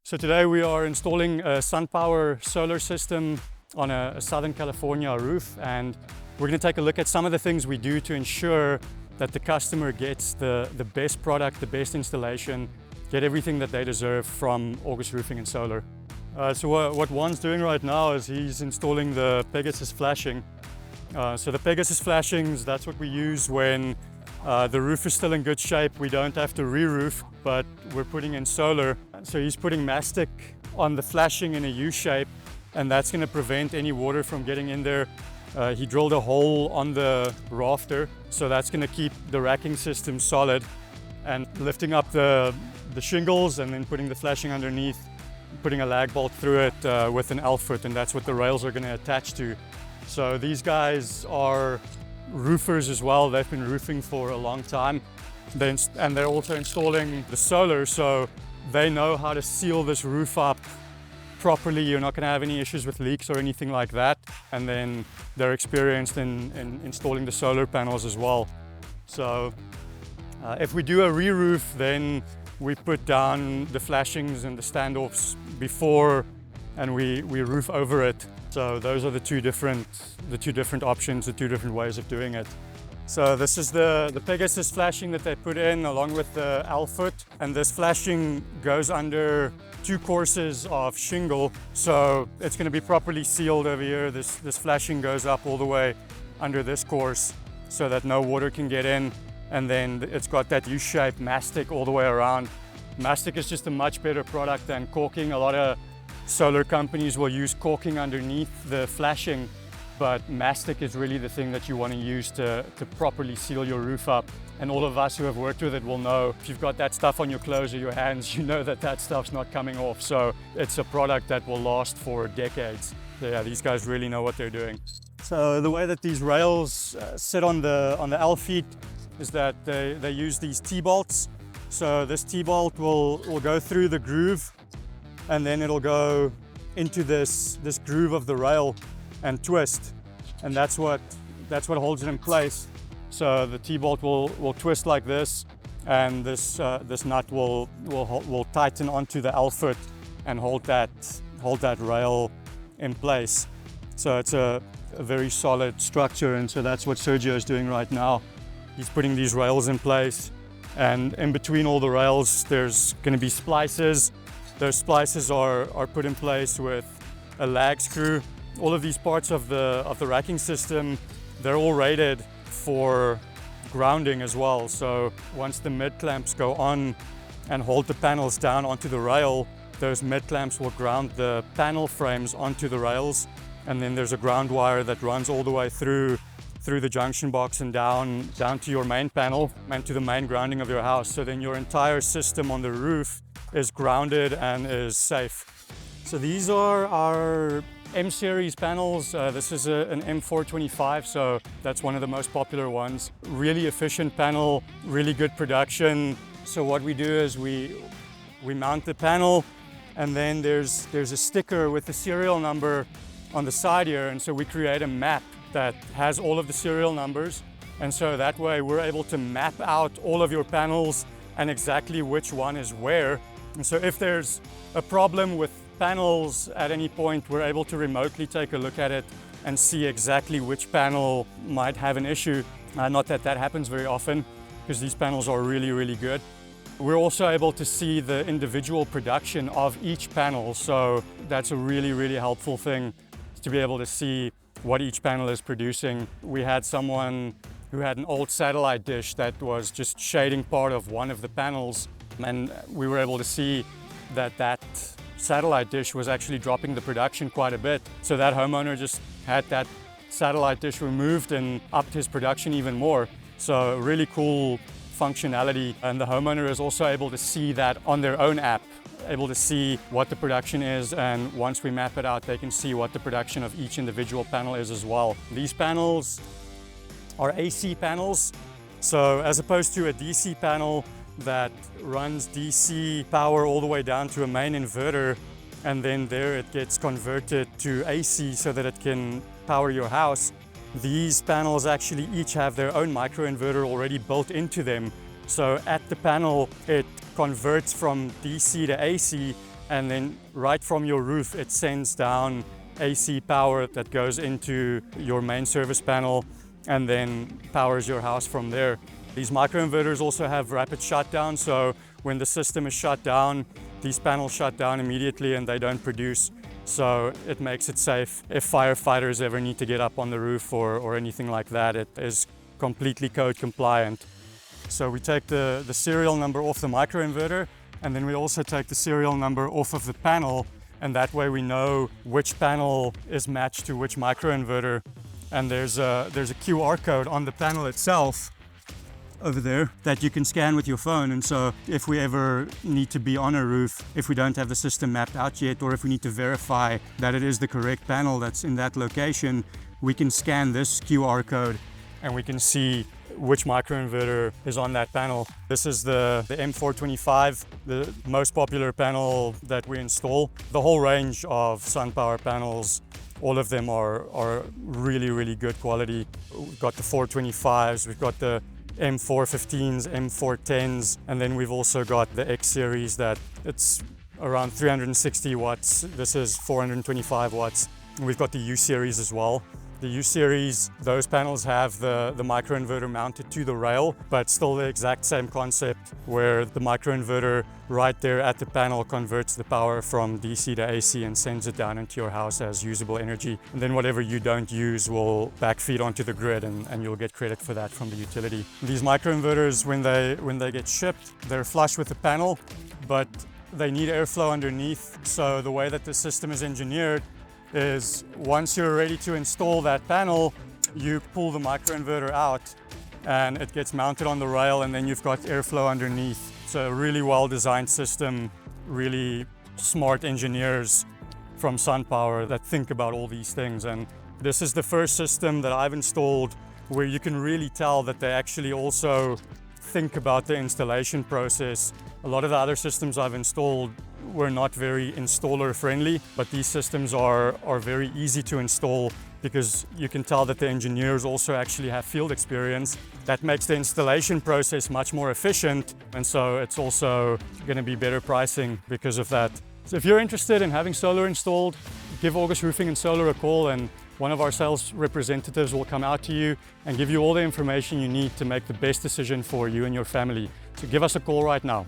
So today we are installing a SunPower solar system on a Southern California roof, and we're going to take a look at some of the things we do to ensure that the customer gets the best product, the best installation, get everything that they deserve from August Roofing and Solar. So what Juan's doing right now is he's installing the Pegasus flashing. So the Pegasus flashings, that's what we use when the roof is still in good shape. We don't have to re-roof, but we're putting in solar. So he's putting mastic on the flashing in a U shape, and that's going to prevent any water from getting in there. He drilled a hole on the rafter, so that's going to keep the racking system solid, and lifting up the shingles and then putting the flashing underneath, putting a lag bolt through it with an L-foot, and that's what the rails are going to attach to. So these guys are roofers as well. They've been roofing for a long time, and they're also installing the solar, so they know how to seal this roof up properly. You're not going to have any issues with leaks or anything like that. And then they're experienced in installing the solar panels as well. So if we do a re-roof, then we put down the flashings and the standoffs before, and we roof over it. So those are the two different options, the two different ways of doing it. So this is the Pegasus flashing that they put in along with the L-foot, and this flashing goes under 2 courses of shingle, so it's going to be properly sealed over here. This flashing goes up all the way under this course so that no water can get in, and then it's got that U-shaped mastic all the way around. Mastic is just a much better product than caulking. A lot of solar companies will use caulking underneath the flashing, but mastic is really the thing that you want to use to properly seal your roof up. And all of us who have worked with it will know, if you've got that stuff on your clothes or your hands, you know that stuff's not coming off. So it's a product that will last for decades. So yeah, these guys really know what they're doing. So the way that these rails sit on the L-feet is that they use these T-bolts. So this T-bolt will go through the groove, and then it'll go into this groove of the rail and twist, and that's what holds it in place. So the T-bolt will twist like this, and this nut will tighten onto the L-foot and hold that rail in place. So it's a very solid structure, and so that's what Sergio is doing right now. He's putting these rails in place, and in between all the rails there's going to be splices. Those splices are put in place with a lag screw. All of these parts of the racking system, they're all rated for grounding as well. So once the mid clamps go on and hold the panels down onto the rail, those mid clamps will ground the panel frames onto the rails, and then there's a ground wire that runs all the way through the junction box and down to your main panel and to the main grounding of your house. So then your entire system on the roof is grounded and is safe. So these are our M Series panels. This is an M425, so that's one of the most popular ones. Really efficient panel, really good production. So what we do is we mount the panel, and then there's a sticker with the serial number on the side here, and so we create a map that has all of the serial numbers, and so that way we're able to map out all of your panels and exactly which one is where. And so if there's a problem with panels at any point, we're able to remotely take a look at it and see exactly which panel might have an issue. Not that happens very often, because these panels are really, really good. We're also able to see the individual production of each panel, so that's a really, really helpful thing, to be able to see what each panel is producing. We had someone who had an old satellite dish that was just shading part of one of the panels, and we were able to see that satellite dish was actually dropping the production quite a bit. So that homeowner just had that satellite dish removed and upped his production even more. So really cool functionality, and the homeowner is also able to see that on their own app, able to see what the production is, and once we map it out, they can see what the production of each individual panel is as well. These panels are AC panels, so as opposed to a DC panel that runs DC power all the way down to a main inverter, and then there it gets converted to AC so that it can power your house. These panels actually each have their own microinverter already built into them. So at the panel, it converts from DC to AC, and then right from your roof it sends down AC power that goes into your main service panel and then powers your house from there. These microinverters also have rapid shutdown, so when the system is shut down, these panels shut down immediately and they don't produce. So it makes it safe if firefighters ever need to get up on the roof or anything like that. It is completely code compliant. So we take the serial number off the microinverter, and then we also take the serial number off of the panel, and that way we know which panel is matched to which microinverter. And there's a QR code on the panel itself over there that you can scan with your phone. And so if we ever need to be on a roof, if we don't have the system mapped out yet, or if we need to verify that it is the correct panel that's in that location, we can scan this QR code and we can see which microinverter is on that panel. This is the M425, the most popular panel that we install. The whole range of SunPower panels, all of them are really, really good quality. We've got the 425s, we've got the M415s, M410s, and then we've also got the X Series that it's around 360 watts. This is 425 watts. We've got the U Series as well. The U Series, those panels have the microinverter mounted to the rail, but still the exact same concept where the microinverter right there at the panel converts the power from DC to AC and sends it down into your house as usable energy. And then whatever you don't use will backfeed onto the grid and you'll get credit for that from the utility. These microinverters, when they get shipped, they're flush with the panel, but they need airflow underneath. So the way that the system is engineered is once you're ready to install that panel, you pull the microinverter out and it gets mounted on the rail, and then you've got airflow underneath. It's a really well-designed system, really smart engineers from SunPower that think about all these things. And this is the first system that I've installed where you can really tell that they actually also think about the installation process. A lot of the other systems I've installed were not very installer friendly, but these systems are very easy to install because you can tell that the engineers also actually have field experience. That makes the installation process much more efficient, and so it's also going to be better pricing because of that. So if you're interested in having solar installed, give August Roofing and Solar a call, and one of our sales representatives will come out to you and give you all the information you need to make the best decision for you and your family. So give us a call right now.